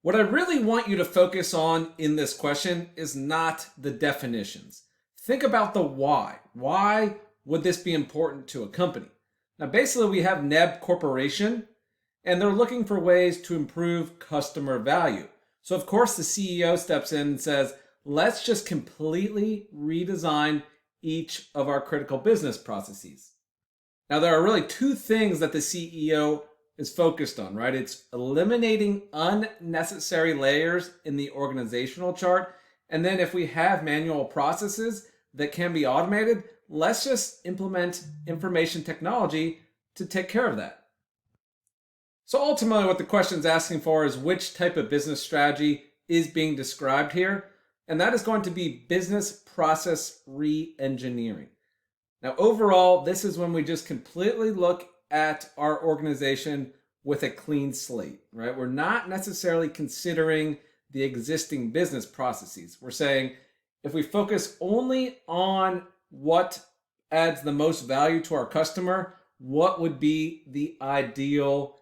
What I really want you to focus on in this question is not the definitions. Think about the why. Why would this be important to a company? Now, basically, we have NEB Corporation, and they're looking for ways to improve customer value. So, of course, the CEO steps in and says, let's just completely redesign each of our critical business processes. Now, there are really two things that the CEO is focused on, right? It's eliminating unnecessary layers in the organizational chart. And then if we have manual processes that can be automated, let's just implement information technology to take care of that. So ultimately what the question is asking for is which type of business strategy is being described here. And that is going to be business process re-engineering. Now, overall, this is when we just completely look at our organization with a clean slate, right? We're not necessarily considering the existing business processes. We're saying if we focus only on what adds the most value to our customer, what would be the ideal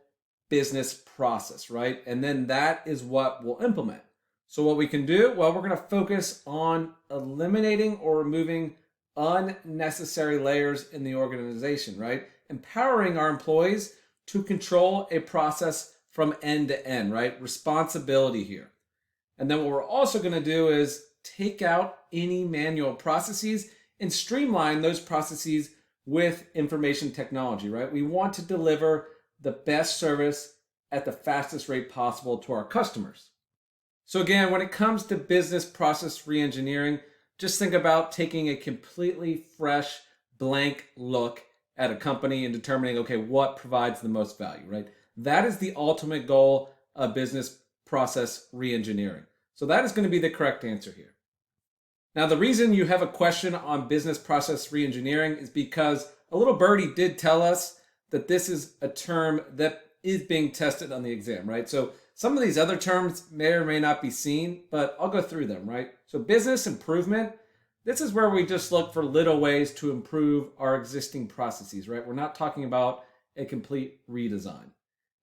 business process, right? And then that is what we'll implement. So what we can do, well, we're going to focus on eliminating or removing unnecessary layers in the organization, right? Empowering our employees to control a process from end to end, right? Responsibility here. And then what we're also going to do is take out any manual processes and streamline those processes with information technology, right? We want to deliver the best service at the fastest rate possible to our customers. So again, when it comes to business process reengineering, just think about taking a completely fresh, blank look at a company and determining, okay, what provides the most value, right? That is the ultimate goal of business process reengineering. So that is going to be the correct answer here. Now, the reason you have a question on business process reengineering is because a little birdie did tell us that this is a term that is being tested on the exam, right? So some of these other terms may or may not be seen, but I'll go through them, right? So business improvement, this is where we just look for little ways to improve our existing processes, right? We're not talking about a complete redesign.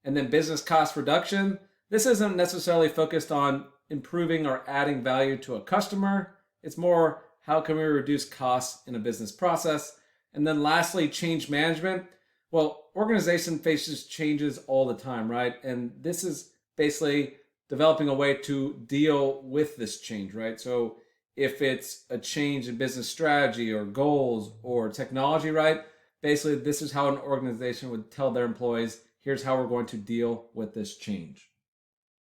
And then business cost reduction, this isn't necessarily focused on improving or adding value to a customer. It's more, how can we reduce costs in a business process? And then lastly, change management. Well, organization faces changes all the time, right? And this is basically developing a way to deal with this change, right? So if it's a change in business strategy or goals or technology, right? Basically, this is how an organization would tell their employees, here's how we're going to deal with this change.